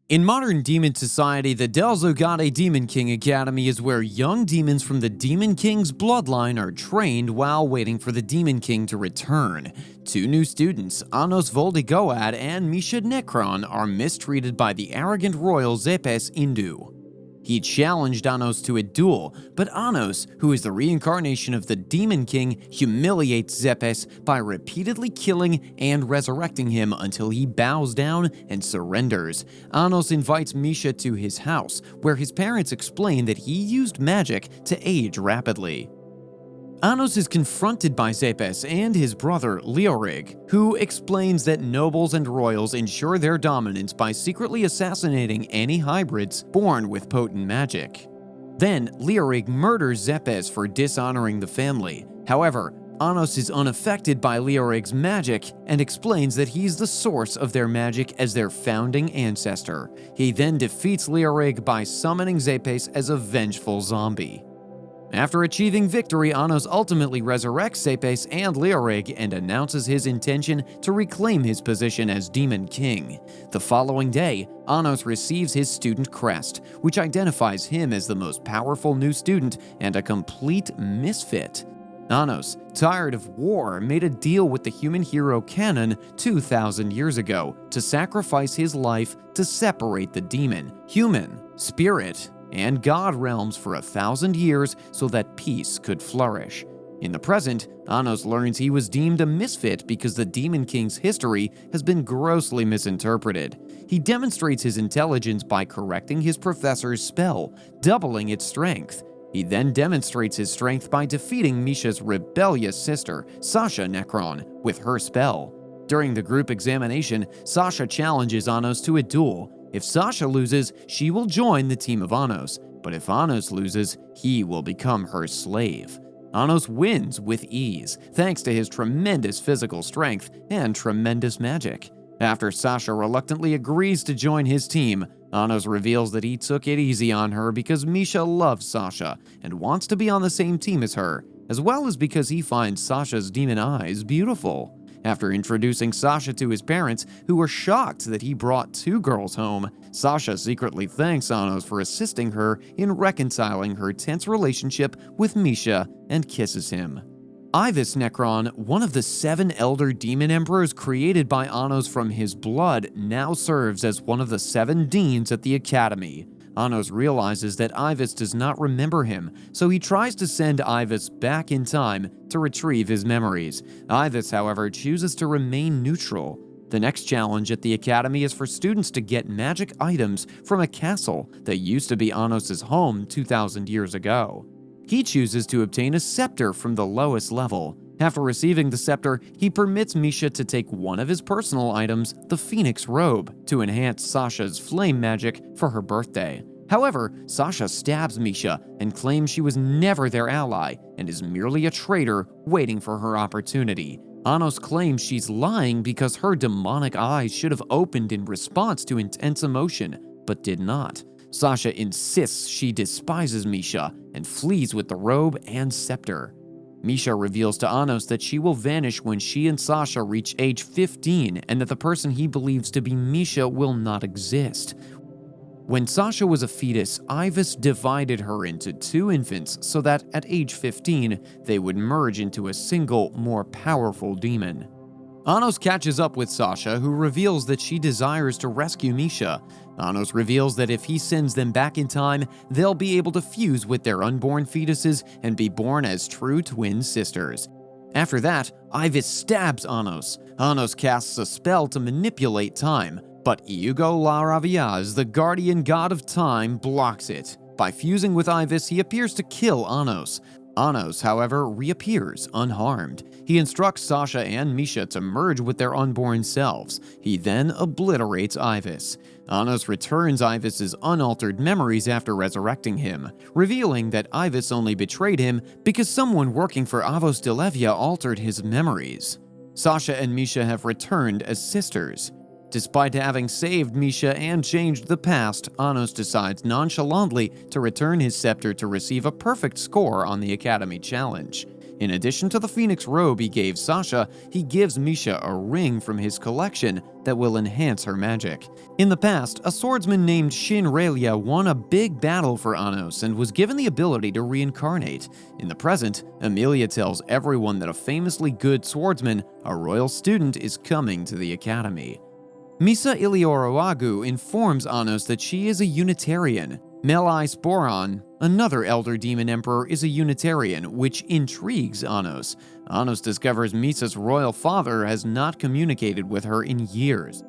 In modern demon society, the Voldigoad Demon King Academy is where young demons from the Demon King's bloodline are trained while waiting for the Demon King to return. Two new students, Anos Voldigoad and Misha Necron, are mistreated by the arrogant royal Zepes Indu. He challenged Anos to a duel, but Anos, who is the reincarnation of the Demon King, humiliates Zepes by repeatedly killing and resurrecting him until he bows down and surrenders. Anos invites Misha to his house, where his parents explain that he used magic to age rapidly. Anos is confronted by Zepes and his brother Leorig, who explains that nobles and royals ensure their dominance by secretly assassinating any hybrids born with potent magic. Then, Leorig murders Zepes for dishonoring the family. However, Anos is unaffected by Leorig's magic and explains that he's the source of their magic as their founding ancestor. He then defeats Leorig by summoning Zepes as a vengeful zombie. After achieving victory, Anos ultimately resurrects Zepes and Leorig and announces his intention to reclaim his position as Demon King. The following day, Anos receives his student crest, which identifies him as the most powerful new student and a complete misfit. Anos, tired of war, made a deal with the human hero Canon 2,000 years ago to sacrifice his life to separate the demon, human, spirit, and God realms for 1,000 years so that peace could flourish. In the present, Anos learns he was deemed a misfit because the Demon King's history has been grossly misinterpreted. He demonstrates his intelligence by correcting his professor's spell, doubling its strength. He then demonstrates his strength by defeating Misha's rebellious sister, Sasha Necron, with her spell. During the group examination, Sasha challenges Anos to a duel. If Sasha loses, she will join the team of Anos, but if Anos loses, he will become her slave. Anos wins with ease, thanks to his tremendous physical strength and tremendous magic. After Sasha reluctantly agrees to join his team, Anos reveals that he took it easy on her because Misha loves Sasha and wants to be on the same team as her, as well as because he finds Sasha's demon eyes beautiful. After introducing Sasha to his parents, who were shocked that he brought two girls home, Sasha secretly thanks Anos for assisting her in reconciling her tense relationship with Misha and kisses him. Ivis Necron, one of the 7 elder demon emperors created by Anos from his blood, now serves as one of the 7 deans at the academy. Anos realizes that Ivis does not remember him, so he tries to send Ivis back in time to retrieve his memories. Ivis, however, chooses to remain neutral. The next challenge at the academy is for students to get magic items from a castle that used to be Anos' home 2,000 years ago. He chooses to obtain a scepter from the lowest level. After receiving the scepter, he permits Misha to take one of his personal items, the Phoenix Robe, to enhance Sasha's flame magic for her birthday. However, Sasha stabs Misha and claims she was never their ally and is merely a traitor waiting for her opportunity. Anos claims she's lying because her demonic eyes should have opened in response to intense emotion, but did not. Sasha insists she despises Misha and flees with the robe and scepter. Misha reveals to Anos that she will vanish when she and Sasha reach age 15 and that the person he believes to be Misha will not exist. When Sasha was a fetus, Ivis divided her into 2 infants so that at age 15 they would merge into a single, more powerful demon. Anos catches up with Sasha, who reveals that she desires to rescue Misha. Anos reveals that if he sends them back in time, they'll be able to fuse with their unborn fetuses and be born as true twin sisters. After that, Ivis stabs Anos. Anos casts a spell to manipulate time, but Iugo Laraviaz, the guardian god of time, blocks it. By fusing with Ivis, he appears to kill Anos. Anos, however, reappears unharmed. He instructs Sasha and Misha to merge with their unborn selves. He then obliterates Ivis. Anos returns Ivis's unaltered memories after resurrecting him, revealing that Ivis only betrayed him because someone working for Avos Delevia altered his memories. Sasha and Misha have returned as sisters. Despite having saved Misha and changed the past, Anos decides nonchalantly to return his scepter to receive a perfect score on the Academy Challenge. In addition to the Phoenix robe he gave Sasha, he gives Misha a ring from his collection that will enhance her magic. In the past, a swordsman named Shin Relia won a big battle for Anos and was given the ability to reincarnate. In the present, Emilia tells everyone that a famously good swordsman, a royal student, is coming to the academy. Misa Ilioroagu informs Anos that she is a Unitarian. Melai Sporon, another Elder Demon Emperor, is a Unitarian, which intrigues Anos. Anos discovers Misa's royal father has not communicated with her in years.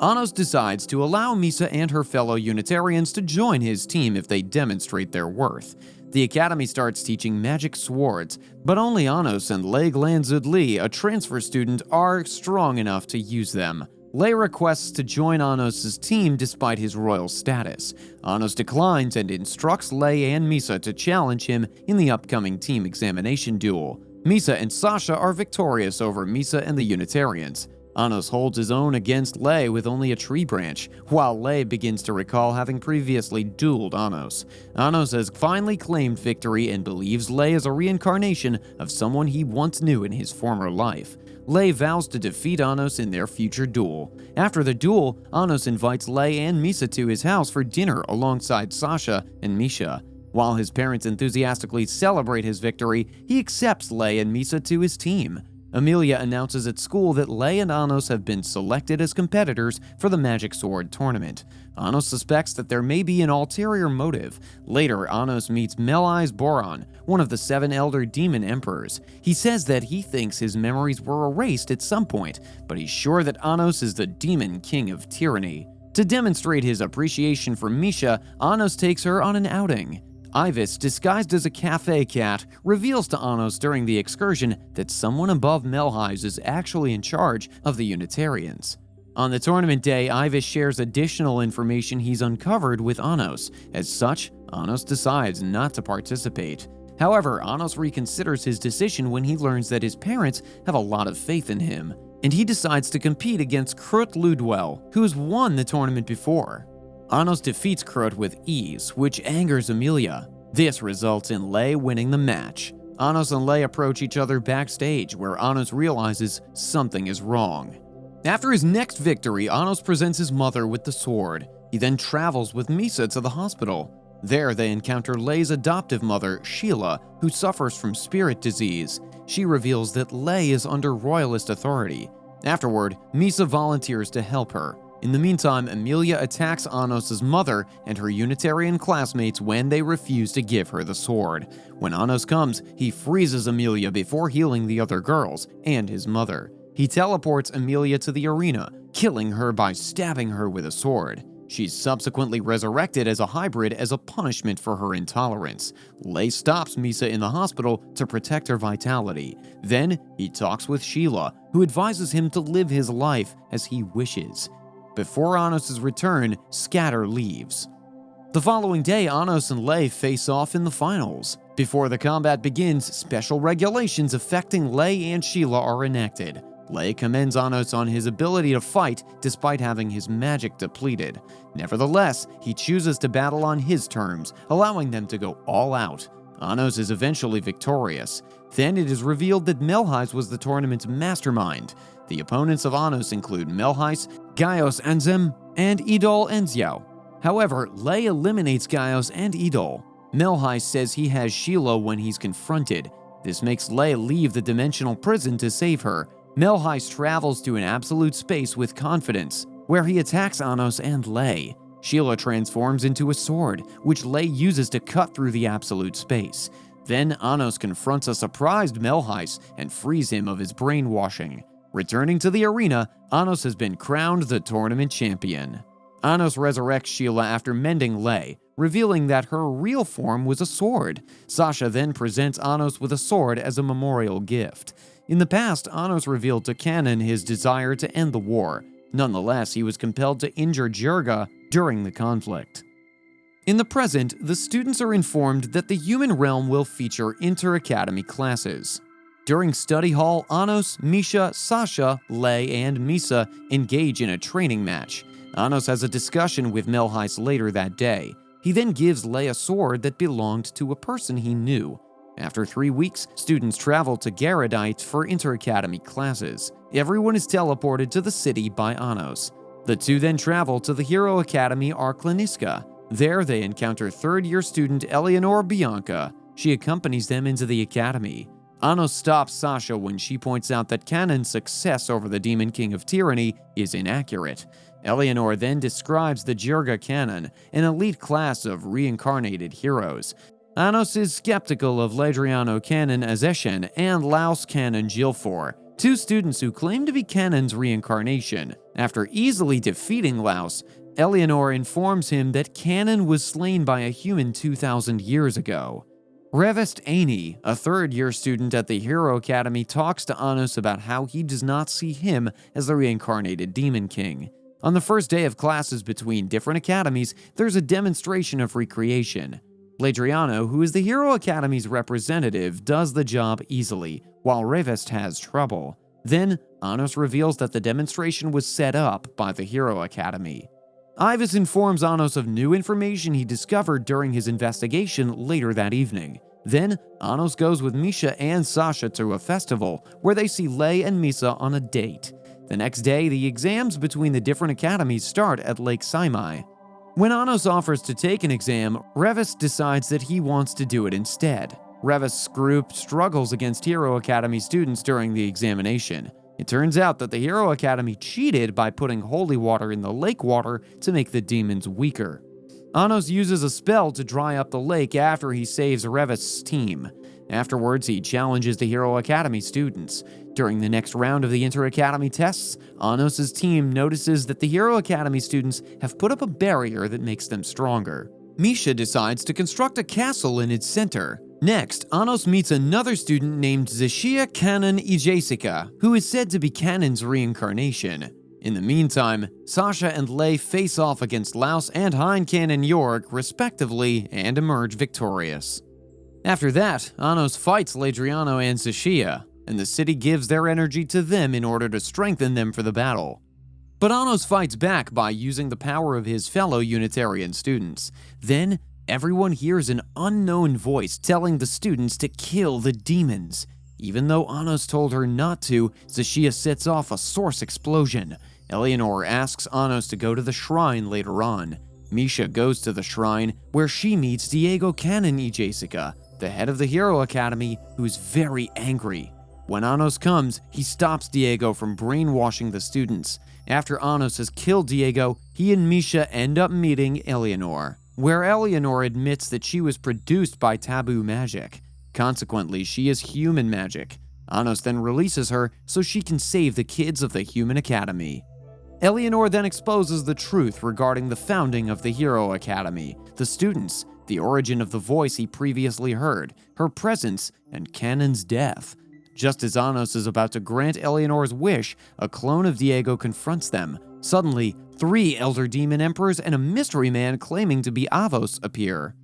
Anos decides to allow Misa and her fellow Unitarians to join his team if they demonstrate their worth. The academy starts teaching magic swords, but only Anos and Lei Glanzud-Li, a transfer student, are strong enough to use them. Lei requests to join Anos' team despite his royal status. Anos declines and instructs Lei and Misa to challenge him in the upcoming team examination duel. Misa and Sasha are victorious over Misa and the Unitarians. Anos holds his own against Lei with only a tree branch, while Lei begins to recall having previously dueled Anos. Anos has finally claimed victory and believes Lei is a reincarnation of someone he once knew in his former life. Lei vows to defeat Anos in their future duel. After the duel, Anos invites Lei and Misa to his house for dinner alongside Sasha and Misha. While his parents enthusiastically celebrate his victory, he accepts Lei and Misa to his team. Emilia announces at school that Lei and Anos have been selected as competitors for the Magic Sword tournament. Anos suspects that there may be an ulterior motive. Later, Anos meets Melai Sporon, one of the 7 Elder Demon Emperors. He says that he thinks his memories were erased at some point, but he's sure that Anos is the Demon King of Tyranny. To demonstrate his appreciation for Misha, Anos takes her on an outing. Ivis, disguised as a cafe cat, reveals to Anos during the excursion that someone above Melhi's is actually in charge of the Unitarians. On the tournament day, Ivis shares additional information he's uncovered with Anos. As such, Anos decides not to participate. However, Anos reconsiders his decision when he learns that his parents have a lot of faith in him, and he decides to compete against Krut Ludwell, who has won the tournament before. Anos defeats Krut with ease, which angers Emilia. This results in Lei winning the match. Anos and Lei approach each other backstage, where Anos realizes something is wrong. After his next victory, Anos presents his mother with the sword. He then travels with Misa to the hospital. There, they encounter Lei's adoptive mother, Sheila, who suffers from spirit disease. She reveals that Lei is under royalist authority. Afterward, Misa volunteers to help her. In the meantime, Emilia attacks Anos' mother and her Unitarian classmates when they refuse to give her the sword. When Anos comes, he freezes Emilia before healing the other girls and his mother. He teleports Emilia to the arena, killing her by stabbing her with a sword. She's subsequently resurrected as a hybrid as a punishment for her intolerance. Lei stops Misa in the hospital to protect her vitality. Then, he talks with Sheila, who advises him to live his life as he wishes. Before Anos' return, Scatter leaves. The following day, Anos and Lei face off in the finals. Before the combat begins, special regulations affecting Lei and Sheila are enacted. Lei commends Anos on his ability to fight despite having his magic depleted. Nevertheless, he chooses to battle on his terms, allowing them to go all out. Anos is eventually victorious. Then it is revealed that Melhi's was the tournament's mastermind. The opponents of Anos include Melhi's, Gaios Anzem, and Idol Enziao. However, Lei eliminates Gaios and Idol. Melhi says he has Sheila when he's confronted. This makes Lei leave the dimensional prison to save her. Melhi travels to an absolute space with confidence, where he attacks Anos and Lei. Sheila transforms into a sword, which Lei uses to cut through the absolute space. Then Anos confronts a surprised Melhi and frees him of his brainwashing. Returning to the arena, Anos has been crowned the tournament champion. Anos resurrects Sheila after mending Lei, revealing that her real form was a sword. Sasha then presents Anos with a sword as a memorial gift. In the past, Anos revealed to Canon his desire to end the war. Nonetheless, he was compelled to injure Jirga during the conflict. In the present, the students are informed that the human realm will feature inter-academy classes. During study hall, Anos, Misha, Sasha, Lei, and Misa engage in a training match. Anos has a discussion with Melhi later that day. He then gives Lei a sword that belonged to a person he knew. After 3 weeks, students travel to Garadite for inter-academy classes. Everyone is teleported to the city by Anos. The two then travel to the Hero Academy Arklaniska. There they encounter third-year student Eleanor Bianca. She accompanies them into the academy. Anos stops Sasha when she points out that Kanon's success over the Demon King of Tyranny is inaccurate. Eleanor then describes the Jirga Canon, an elite class of reincarnated heroes. Anos is skeptical of Ledriano Canon Azeshen and Laos Canon Gilfor, two students who claim to be Kanon's reincarnation. After easily defeating Laos, Eleanor informs him that Canon was slain by a human 2,000 years ago. Revest Aini, a third-year student at the Hero Academy, talks to Anos about how he does not see him as the reincarnated Demon King. On the first day of classes between different academies, there's a demonstration of recreation. Ledriano, who is the Hero Academy's representative, does the job easily, while Revest has trouble. Then, Anos reveals that the demonstration was set up by the Hero Academy. Ivis informs Anos of new information he discovered during his investigation later that evening. Then, Anos goes with Misha and Sasha to a festival, where they see Lei and Misa on a date. The next day, the exams between the different academies start at Lake Saimai. When Anos offers to take an exam, Revis decides that he wants to do it instead. Revis' group struggles against Hero Academy students during the examination. It turns out that the Hero Academy cheated by putting holy water in the lake water to make the demons weaker. Anos uses a spell to dry up the lake after he saves Revis' team. Afterwards, he challenges the Hero Academy students. During the next round of the Inter-Academy tests, Anos' team notices that the Hero Academy students have put up a barrier that makes them stronger. Misha decides to construct a castle in its center. Next, Anos meets another student named Zashia Canon Ijesica, who is said to be Kanon's reincarnation. In the meantime, Sasha and Lei face off against Laos and Hein Canon York, respectively, and emerge victorious. After that, Anos fights Ledriano and Zashia, and the city gives their energy to them in order to strengthen them for the battle. But Anos fights back by using the power of his fellow Unitarian students. Then, everyone hears an unknown voice telling the students to kill the demons. Even though Anos told her not to, Zashia sets off a source explosion. Eleanor asks Anos to go to the shrine later on. Misha goes to the shrine, where she meets Diego Canon Ijesica, the head of the Hero Academy, who's very angry. When Anos comes, he stops Diego from brainwashing the students. After Anos has killed Diego, he and Misha end up meeting Eleanor, where Eleanor admits that she was produced by taboo magic. Consequently, she is human magic. Anos then releases her so she can save the kids of the Human Academy. Eleanor then exposes the truth regarding the founding of the Hero Academy, the students, the origin of the voice he previously heard, her presence, and Kanon's death. Just as Anos is about to grant Eleanor's wish, a clone of Diego confronts them. Suddenly, 3 Elder Demon Emperors and a mystery man claiming to be Avos appear.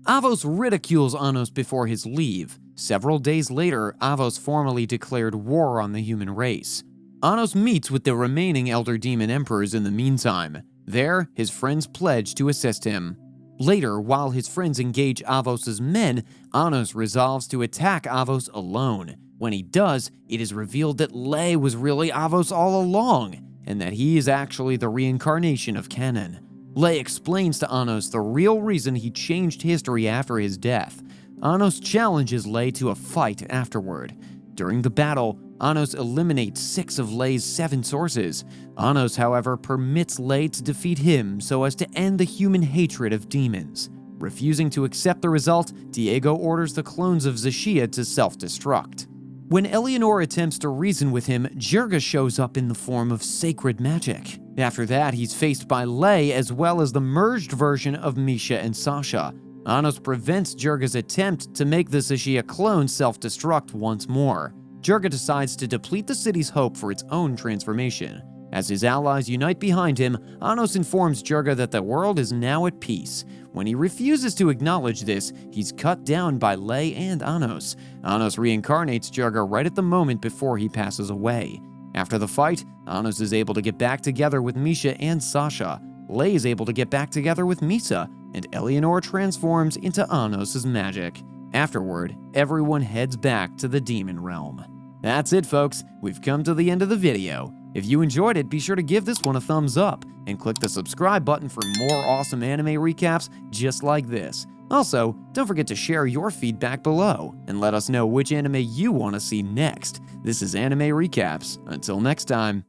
Avos ridicules Anos before his leave. Several days later, Avos formally declared war on the human race. Anos meets with the remaining Elder Demon Emperors in the meantime. There, his friends pledge to assist him. Later, while his friends engage Avos' men, Anos resolves to attack Avos alone. When he does, it is revealed that Lei was really Avos all along, and that he is actually the reincarnation of Canon. Lei explains to Anos the real reason he changed history after his death. Anos challenges Lei to a fight afterward. During the battle, Anos eliminates 6 of Lei's 7 sources. Anos, however, permits Lei to defeat him so as to end the human hatred of demons. Refusing to accept the result, Diego orders the clones of Zashia to self-destruct. When Eleanor attempts to reason with him, Jirga shows up in the form of sacred magic. After that, he's faced by Lei as well as the merged version of Misha and Sasha. Anos prevents Jirga's attempt to make the Zashia clone self-destruct once more. Jirga decides to deplete the city's hope for its own transformation. As his allies unite behind him, Anos informs Jirga that the world is now at peace. When he refuses to acknowledge this, he's cut down by Lei and Anos. Anos reincarnates Jirga right at the moment before he passes away. After the fight, Anos is able to get back together with Misha and Sasha. Lei is able to get back together with Misa, and Eleanor transforms into Anos' magic. Afterward, everyone heads back to the demon realm. That's it, folks. We've come to the end of the video. If you enjoyed it, be sure to give this one a thumbs up and click the subscribe button for more awesome anime recaps just like this. Also, don't forget to share your feedback below and let us know which anime you want to see next. This is Anime Recaps. Until next time.